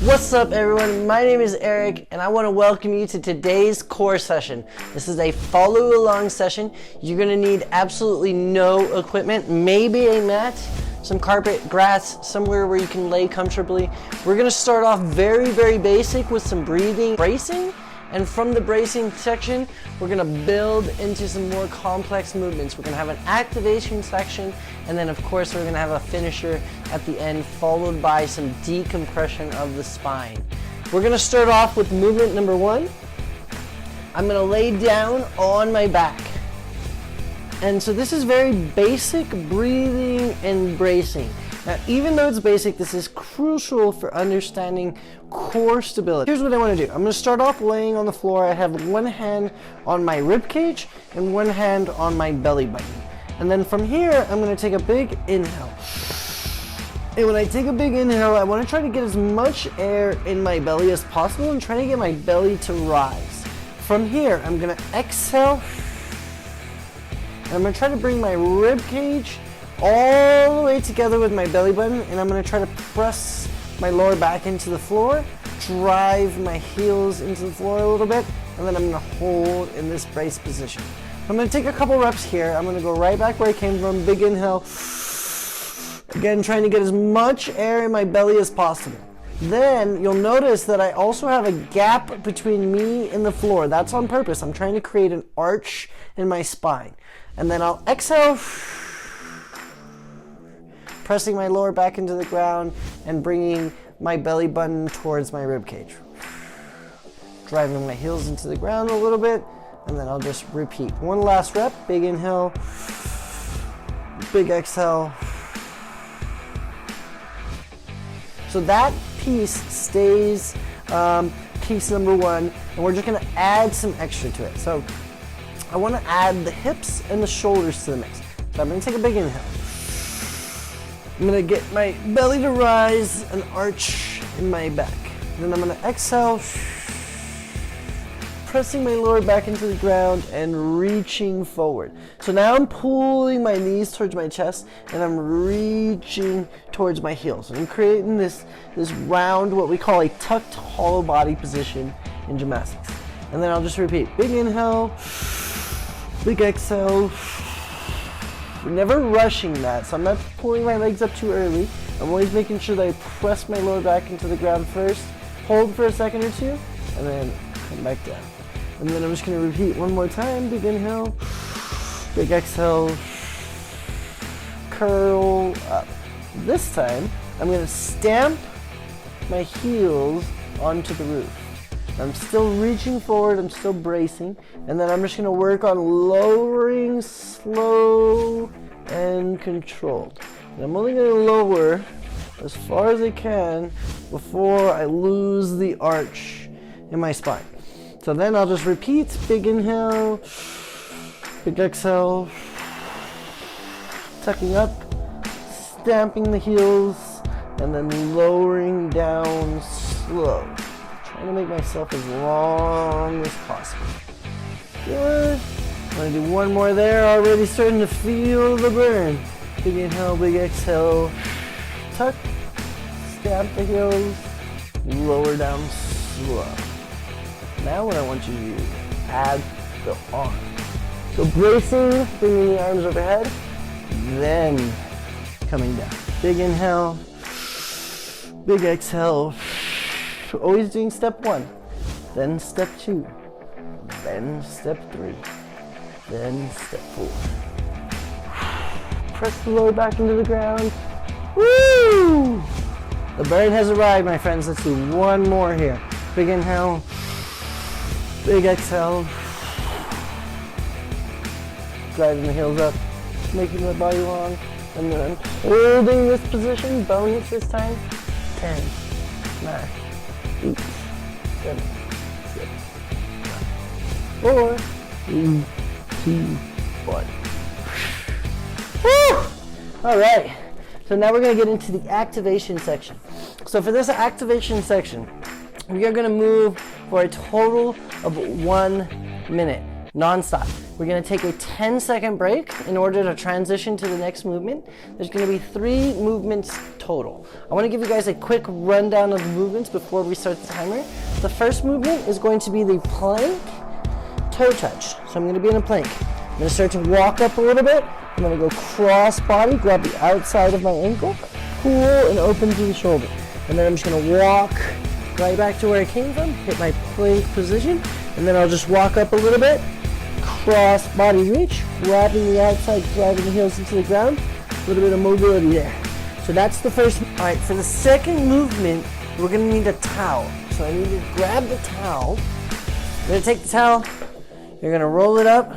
What's up everyone, my name is Eric and I want to welcome you to today's core session. This is a follow along session. You're going to need absolutely no equipment, maybe a mat, some carpet, grass, somewhere where you can lay comfortably. We're going to start off very basic with some breathing, bracing, and from the bracing section, we're gonna build into some more complex movements. We're gonna have an activation section, and then of course we're gonna have a finisher at the end, followed by some decompression of the spine. We're gonna start off with movement number one. I'm gonna lay down on my back. And so this is very basic breathing and bracing. Now, even though it's basic, this is crucial for understanding core stability. Here's what I want to do. I'm going to start off laying on the floor. I have one hand on my rib cage and one hand on my belly button. And then from here, I'm going to take a big inhale. And when I take a big inhale, I want to try to get as much air in my belly as possible and try to get my belly to rise. From here, I'm going to exhale. And I'm going to try to bring my rib cage all the way together with my belly button, and I'm going to try to press my lower back into the floor, drive my heels into the floor a little bit, and then I'm going to hold in this brace position. I'm going to take a couple reps here. I'm going to go right back where I came from, big inhale. Again, trying to get as much air in my belly as possible. Then you'll notice that I also have a gap between me and the floor. That's on purpose. I'm trying to create an arch in my spine. And then I'll exhale, pressing my lower back into the ground and bringing my belly button towards my rib cage. Driving my heels into the ground a little bit, and then I'll just repeat. One last rep, big inhale, big exhale. So that piece stays piece number one, and we're just gonna add some extra to it. So I wanna add the hips and the shoulders to the mix. So I'm gonna take a big inhale. I'm gonna get my belly to rise, an arch in my back. Then I'm gonna exhale, pressing my lower back into the ground and reaching forward. So now I'm pulling my knees towards my chest and I'm reaching towards my heels. And I'm creating this round, what we call a tucked hollow body position in gymnastics. And then I'll just repeat, big inhale, big exhale. We're never rushing that, so I'm not pulling my legs up too early. I'm always making sure that I press my lower back into the ground first, hold for a second or two, and then come back down. And then I'm just gonna repeat one more time, big inhale, big exhale, curl up. This time, I'm gonna stamp my heels onto the roof. I'm still reaching forward, I'm still bracing, and then I'm just gonna work on lowering slow and controlled. And I'm only gonna lower as far as I can before I lose the arch in my spine. So then I'll just repeat, big inhale, big exhale, tucking up, stamping the heels, and then lowering down slow. Trying to make myself as long as possible. Good. I'm gonna do one more there. Already starting to feel the burn. Big inhale, big exhale. Tuck, stamp the heels, lower down slow. Now what I want you to do is add the arm. So bracing, bringing the arms overhead, then coming down. Big inhale, big exhale. Always doing step one, then step two, then step three, then step four. Press the lower back into the ground. Woo! The burn has arrived, my friends. Let's do one more here. Big inhale, big exhale. Driving the heels up, making the body long, and then holding this position, bonus this time. 10, 9, 8, 7, 6, 5, 4, 3, 2, 1. Woo! All right, so now we're gonna get into the activation section. So for this activation section, we are gonna move for a total of 1 minute, non-stop. We're gonna take a 10-second break in order to transition to the next movement. There's gonna be 3 movements total. I wanna give you guys a quick rundown of the movements before we start the timer. The first movement is going to be the plank toe touch. So I'm gonna be in a plank. I'm gonna start to walk up a little bit. I'm gonna go cross body, grab the outside of my ankle, pull and open to the shoulder. And then I'm just gonna walk right back to where I came from, hit my plank position, and then I'll just walk up a little bit, cross body reach, wrapping the outside, driving the heels into the ground. A little bit of mobility there. So that's the first. All right, for the second movement, we're gonna need a towel. So I need to grab the towel. You're gonna take the towel, you're gonna roll it up.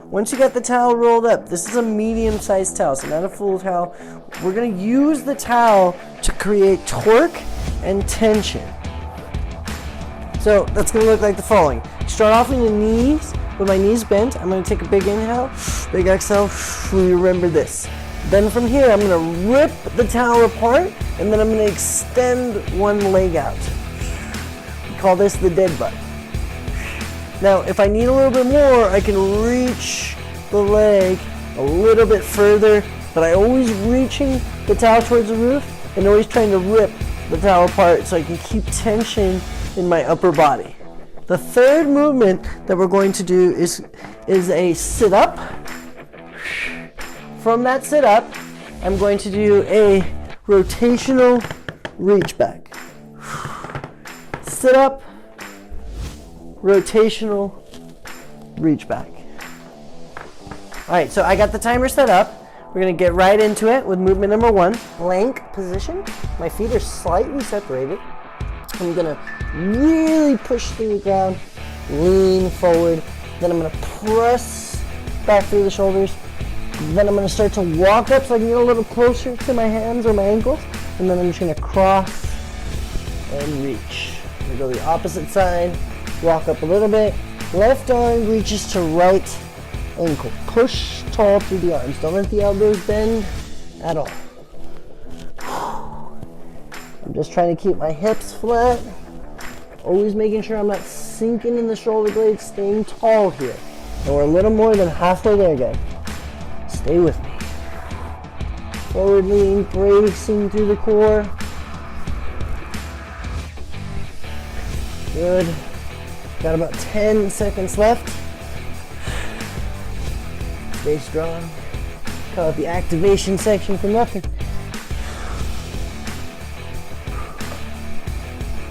Once you got the towel rolled up, this is a medium-sized towel, so not a full towel. We're gonna use the towel to create torque and tension. So that's gonna look like the following. Start off in the knees, with my knees bent. I'm gonna take a big inhale, big exhale. We remember this. Then from here, I'm gonna rip the towel apart, and then I'm gonna extend one leg out. We call this the dead bug. Now, if I need a little bit more, I can reach the leg a little bit further, but I always reaching the towel towards the roof and always trying to rip the towel apart so I can keep tension in my upper body. The third movement that we're going to do is a sit-up. From that sit-up, I'm going to do a rotational reach back. Sit-up, rotational reach back. All right, so I got the timer set up. We're gonna get right into it with movement number 1. Plank position. My feet are slightly separated. I'm gonna really push through the ground, lean forward. Then I'm gonna press back through the shoulders. Then I'm gonna start to walk up so I can get a little closer to my hands or my ankles. And then I'm just gonna cross and reach. I'm gonna go the opposite side, walk up a little bit. Left arm reaches to right ankle. Push tall through the arms. Don't let the elbows bend at all. I'm just trying to keep my hips flat. Always making sure I'm not sinking in the shoulder blades, staying tall here. And we're a little more than halfway there, guys. Stay with me. Forward lean, bracing through the core. Good. Got about 10 seconds left. Stay strong. Call it the activation section for nothing.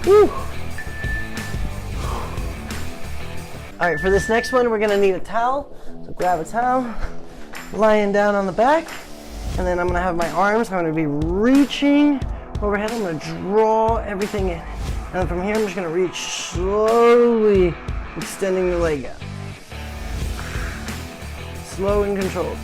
Woo. All right, for this next one, we're gonna need a towel. So grab a towel, lying down on the back, and then I'm gonna have my arms. I'm gonna be reaching overhead. I'm gonna draw everything in. And then from here, I'm just gonna reach slowly, extending the leg out. Slow and controlled.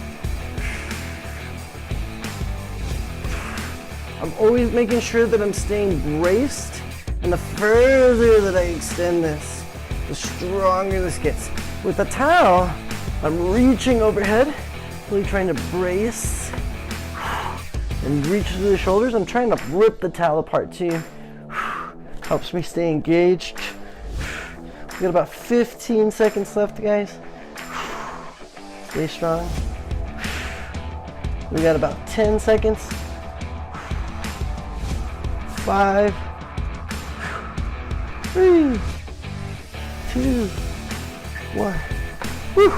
I'm always making sure that I'm staying braced, and the further that I extend this, the stronger this gets. With the towel, I'm reaching overhead, really trying to brace and reach through the shoulders. I'm trying to rip the towel apart too. Helps me stay engaged. We got about 15 seconds left, guys. Stay strong. We got about 10 seconds. 5, 3, 2, 1. Whew.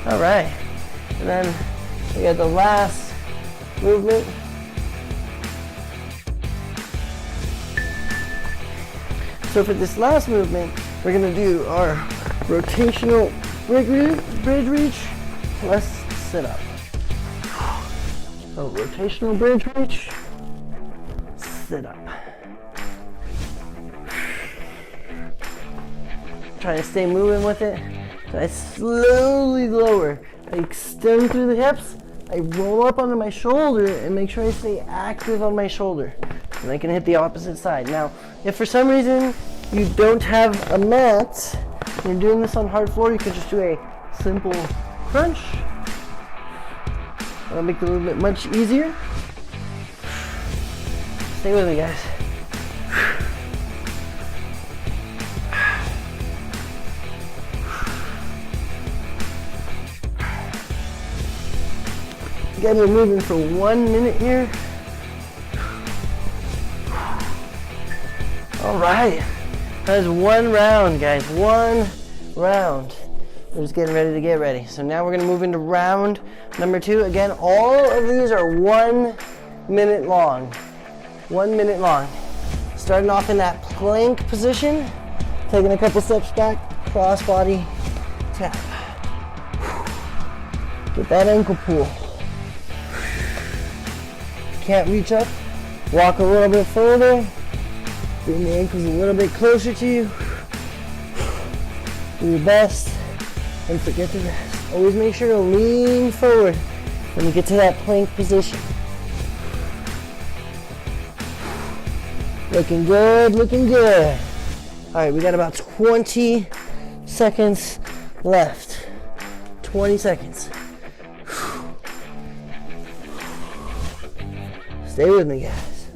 All right. And then we got the last movement. So for this last movement, we're gonna do our rotational bridge reach plus sit up. So rotational bridge reach, sit up. Try to stay moving with it. So I slowly lower. I extend through the hips. I roll up onto my shoulder and make sure I stay active on my shoulder. And I can hit the opposite side. Now, if for some reason you don't have a mat, and you're doing this on hard floor, you could just do a simple crunch. That'll make it a little bit much easier. Stay with me, guys. Again, we're moving for 1 minute here. All right, that is one round, guys, one round. We're just getting ready to get ready. So now we're gonna move into round number 2. Again, all of these are 1 minute long. 1 minute long. Starting off in that plank position, taking a couple steps back, cross body tap. Get that ankle pull. Can't reach up, walk a little bit further. Bring the ankles a little bit closer to you. Do your best and forget to rest. Always make sure to lean forward when you get to that plank position. Looking good, looking good. All right, we got about 20 seconds left. 20 seconds. Stay with me, guys.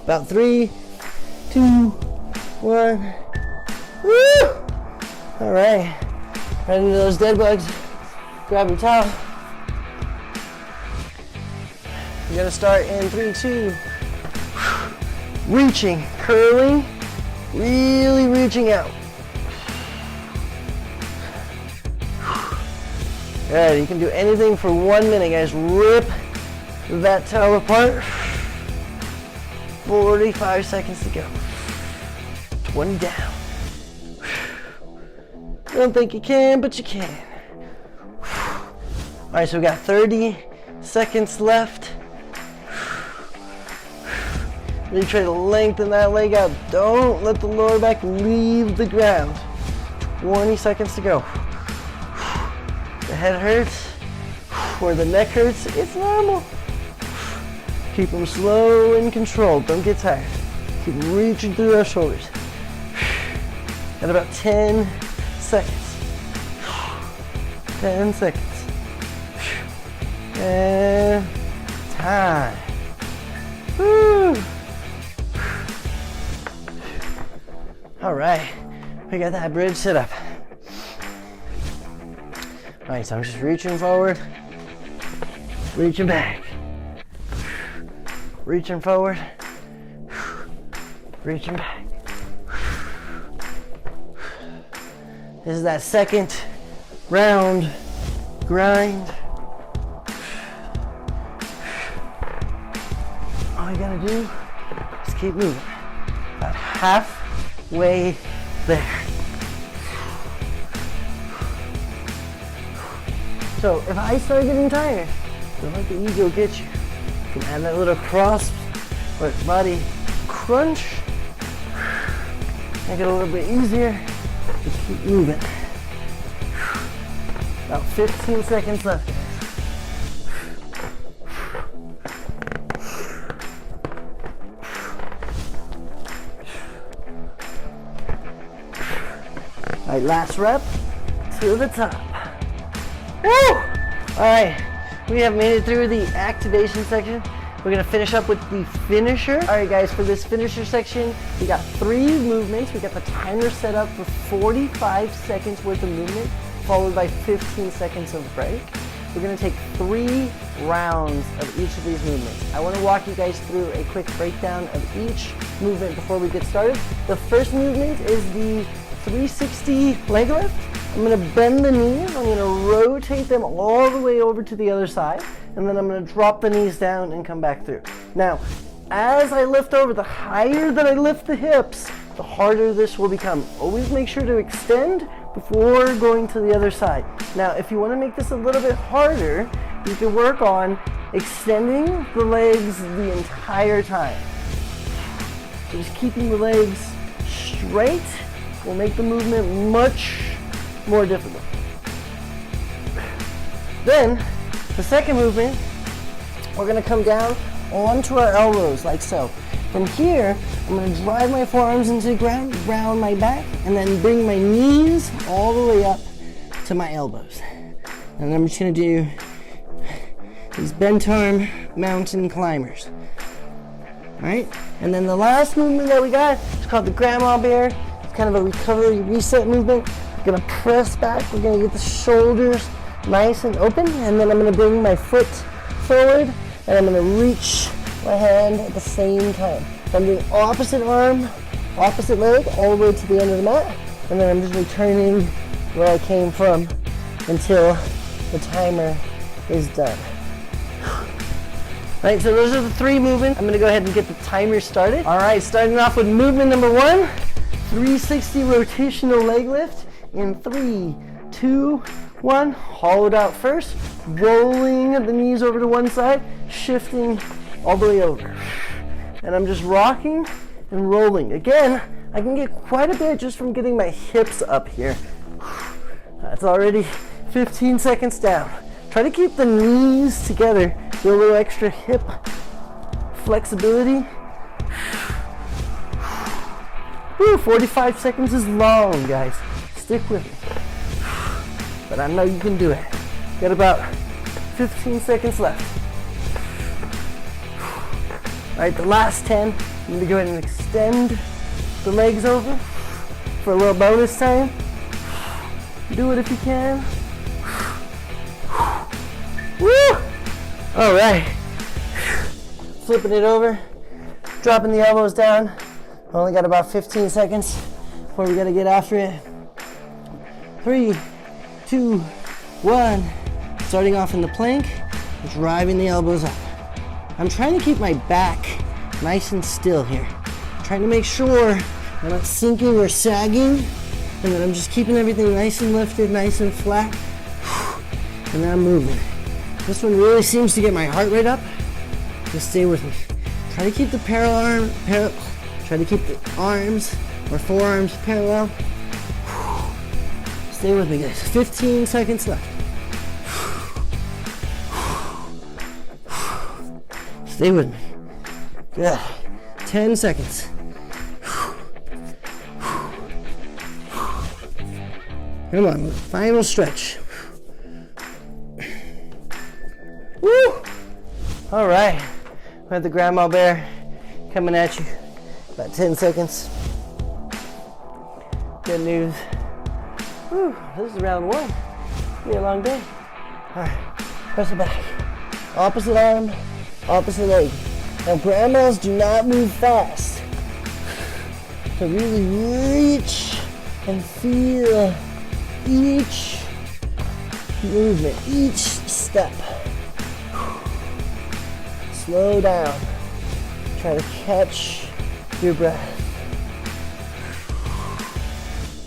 About 3, 2, 1. Woo! All right. Right into those dead bugs. Grab your towel. You're gonna start in 3, 2. Reaching, curling, really reaching out. Good. You can do anything for 1 minute, guys. Rip that towel apart. 45 seconds to go. 20 down. Don't think you can, but you can. All right, so we got 30 seconds left. Really try to lengthen that leg out. Don't let the lower back leave the ground. 20 seconds to go. The head hurts or the neck hurts, it's normal. Keep them slow and controlled. Don't get tired. Keep reaching through our shoulders. At about 10 seconds. 10 seconds. And time. Woo. All right, we got that bridge sit up. All right, so I'm just reaching forward, reaching back, reaching forward, reaching back. This is that second round grind. All you gotta do is keep moving. About halfway there. So if I start getting tired, don't let the ego get you. You can add that little cross or body crunch. Make it a little bit easier. Just keep moving. About 15 seconds left, guys. All right, last rep to the top. Woo! All right, we have made it through the activation section. We're gonna finish up with the finisher. All right, guys, for this finisher section, we got 3 movements. We got the timer set up for 45 seconds worth of movement, followed by 15 seconds of break. We're gonna take 3 rounds of each of these movements. I wanna walk you guys through a quick breakdown of each movement before we get started. The first movement is the 360 leg lift. I'm gonna bend the knees, I'm gonna rotate them all the way over to the other side, and then I'm gonna drop the knees down and come back through. Now, as I lift over, the higher that I lift the hips, the harder this will become. Always make sure to extend before going to the other side. Now, if you wanna make this a little bit harder, you can work on extending the legs the entire time. So just keeping the legs straight will make the movement much more difficult. Then, the second movement, we're gonna come down onto our elbows like so. From here, I'm gonna drive my forearms into the ground, round my back, and then bring my knees all the way up to my elbows. And I'm just gonna do these bent arm mountain climbers. All right, and then the last movement that we got is called the grandma bear. kind of a recovery reset movement. We're gonna press back. We're gonna get the shoulders nice and open, and then I'm gonna bring my foot forward, and I'm gonna reach my hand at the same time. So I'm doing opposite arm, opposite leg, all the way to the end of the mat, and then I'm just returning where I came from until the timer is done. All right, so those are the 3 movements. I'm gonna go ahead and get the timer started. All right, starting off with movement number 1, 360 rotational leg lift in 3, 2, 1. Hollowed out first, rolling the knees over to one side, shifting all the way over. And I'm just rocking and rolling. Again, I can get quite a bit just from getting my hips up here. That's already 15 seconds down. Try to keep the knees together. Do a little extra hip flexibility. Woo, 45 seconds is long, guys. Stick with me. But I know you can do it. Got about 15 seconds left. All right, the last 10, I'm gonna go ahead and extend the legs over for a little bonus time. Do it if you can. Woo! All right. Flipping it over, dropping the elbows down. Only got about 15 seconds before we gotta get after it. 3, 2, 1. Starting off in the plank, driving the elbows up. I'm trying to keep my back nice and still here. I'm trying to make sure I'm not sinking or sagging, and that I'm just keeping everything nice and lifted, nice and flat, and then I'm moving. This one really seems to get my heart rate up. Just stay with me. Try to keep the try to keep the arms or forearms parallel. Stay with me, guys. 15 seconds left. Stay with me. Good. 10 seconds. Come on, final stretch. Woo! All right, we have the grandma bear coming at you. About 10 seconds. Good news. Woo, this is round 1. It'll be a long day. All right, press it back. Opposite arm, opposite leg. Now grandmas do not move fast. So really reach and feel each movement, each step. Slow down. Try to catch your breath.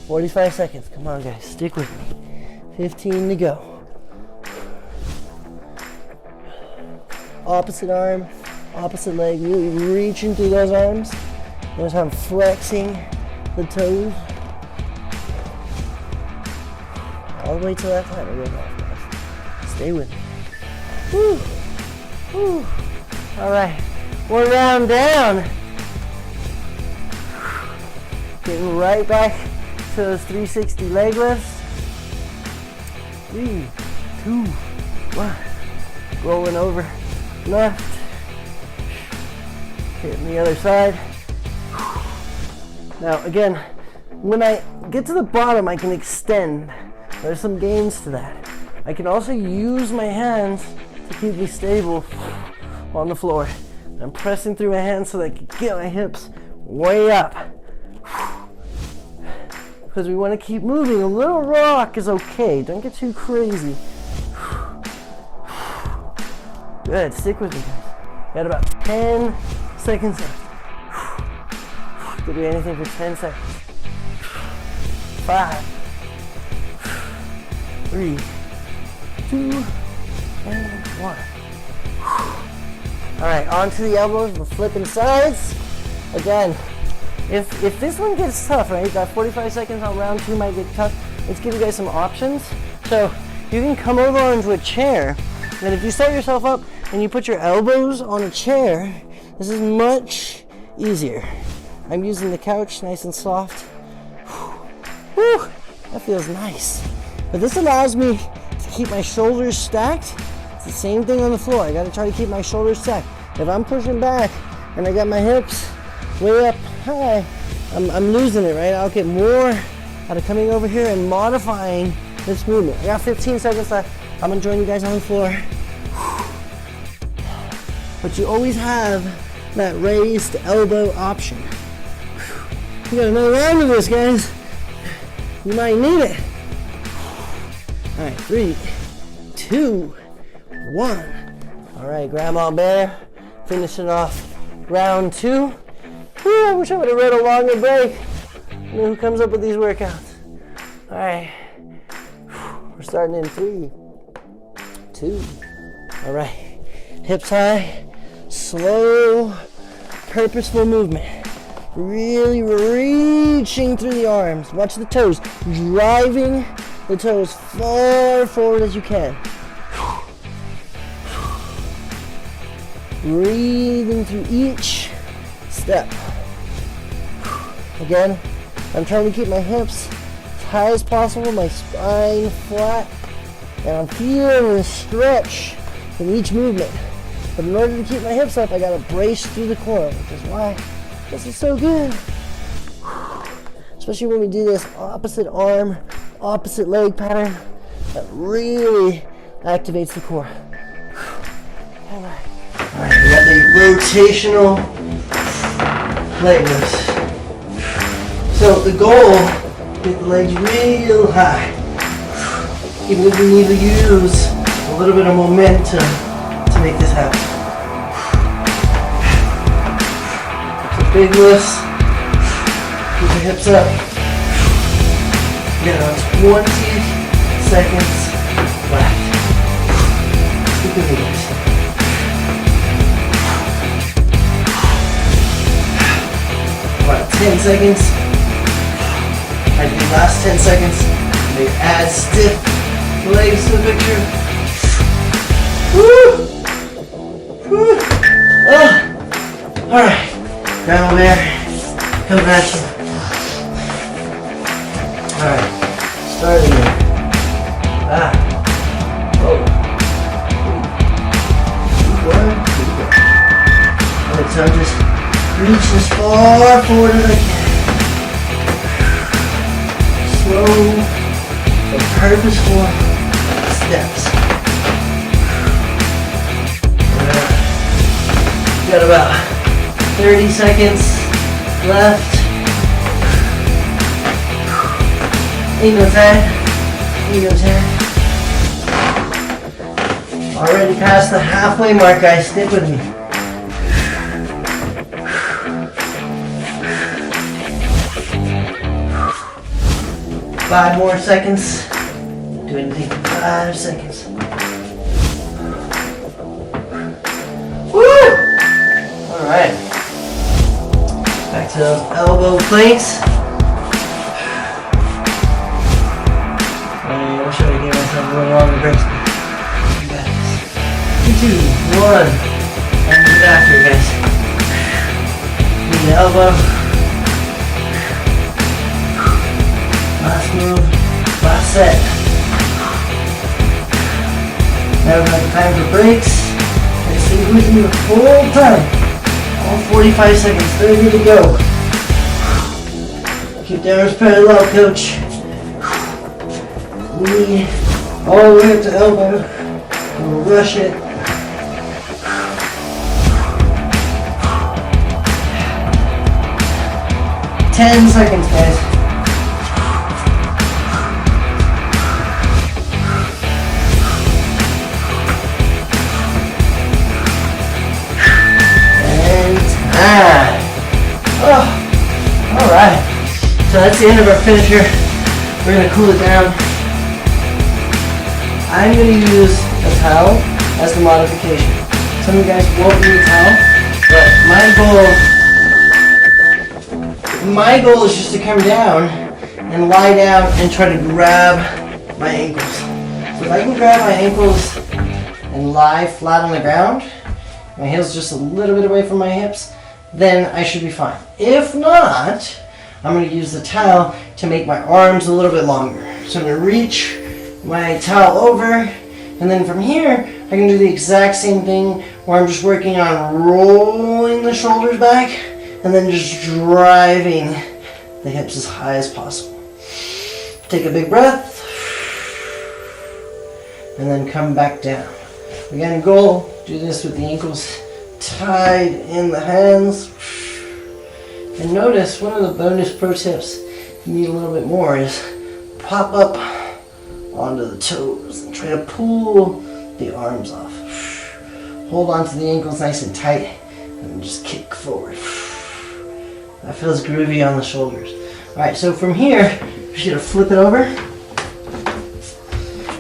45 seconds. Come on, guys. Stick with me. 15 to go. Opposite arm, opposite leg. Really reaching through those arms. Notice how I'm flexing the toes. All the way till that time. It goes off, guys. Stay with me. Woo. Woo. All right, 1 round down. Getting right back to those 360 leg lifts. 3, 2, 1. Rolling over left. Hitting the other side. Now again, when I get to the bottom, I can extend. There's some gains to that. I can also use my hands to keep me stable on the floor. I'm pressing through my hands so that I can get my hips way up. Because we want to keep moving. A little rock is okay. Don't get too crazy. Good. Stick with me, guys. Got about 10 seconds left. Could do anything for 10 seconds. 5, 3, 2, and 1. All right, onto the elbows, we're flipping sides. Again, if this one gets tough, right, that 45 seconds on round 2 might get tough, let's give you guys some options. So you can come over onto a chair, and if you set yourself up and you put your elbows on a chair, this is much easier. I'm using the couch, nice and soft. Whew, that feels nice. But this allows me to keep my shoulders stacked. It's the same thing on the floor. I gotta try to keep my shoulders stacked. If I'm pushing back and I got my hips way up high, I'm losing it, right? I'll get more out of coming over here and modifying this movement. I got 15 seconds left. I'm gonna join you guys on the floor. But you always have that raised elbow option. We got another round of this, guys. You might need it. All right, 3, 2, 1. All right, Grandma Bear, finishing off round 2. Whew, I wish I would have read a longer break. You know who comes up with these workouts? All right, we're starting in 3, 2. All right, hips high, slow, purposeful movement. Really reaching through the arms. Watch the toes, driving the toes far forward as you can. Breathing through each step. Again, I'm trying to keep my hips as high as possible, my spine flat, and I'm feeling the stretch in each movement. But in order to keep my hips up, I gotta brace through the core, which is why this is so good. Especially when we do this opposite arm, opposite leg pattern, that really activates the core. All right, we got the rotational leg lifts. So the goal, get the legs real high. Even if we need to use a little bit of momentum to make this happen. So big lifts, keep the hips up. We got about 20 seconds left. Keep it moving. About 10 seconds. I do last 10 seconds. They add stiff legs to the picture. Woo! Woo! Oh. Alright. Grandma Bear, coming at you. Alright. Starting here. Oh. 1, 2, 1. Alright, so I'm just reach as far forward as I can. Slow but purposeful steps. Got about 30 seconds left. Ain't no time. Ain't no time. Already past the halfway mark, guys. Stick with me. 5 more seconds. Do anything for 5 seconds. Woo! Alright. Back to those elbow planks. I wish I would give myself a little longer breaks. You got this. 3, 2, 1. And get after it, guys. Knee to elbow. Last move, last set. Now we have the time for breaks. And stay with me the whole time. All 45 seconds, 30 to go. Keep the arms parallel, coach. Knee all the way up to elbow. We'll rush it. Ten seconds, guys. Oh, alright. So that's the end of our finisher. We're going to cool it down. I'm going to use a towel as the modification. Some of you guys won't need a towel, but my goal is just to come down and lie down and try to grab my ankles. So if I can grab my ankles and lie flat on the ground, my heels just a little bit away from my hips, then I should be fine. If not, I'm going to use the towel to make my arms a little bit longer. So I'm going to reach my towel over, and then from here, I can do the exact same thing where I'm just working on rolling the shoulders back, and then just driving the hips as high as possible. Take a big breath, and then come back down. Again, goal, do this with the ankles tied in the hands. And notice one of the bonus pro tips, you need a little bit more, is pop up onto the toes and try to pull the arms off. Hold on to the ankles nice and tight and just kick forward. That feels groovy on the shoulders. Alright, so from here, you're just going to flip it over.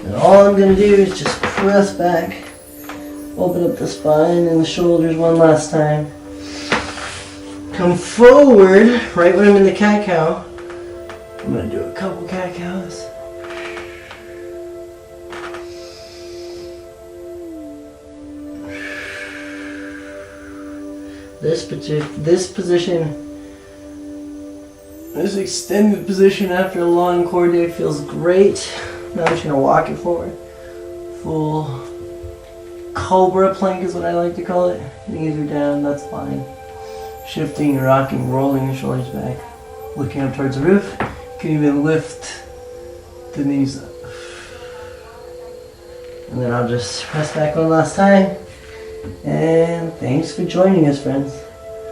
And all I'm going to do is just press back, open up the spine and the shoulders one last time. Come forward, right when I'm in the cat-cow. I'm going to do a couple cat-cows. This position, this extended position after a long core day feels great. Now I'm just going to walk it forward. Full cobra plank is what I like to call it. Knees are down, that's fine. Shifting, rocking, rolling the shoulders back. Looking up towards the roof. You can even lift the knees up. And then I'll just press back one last time. And thanks for joining us, friends.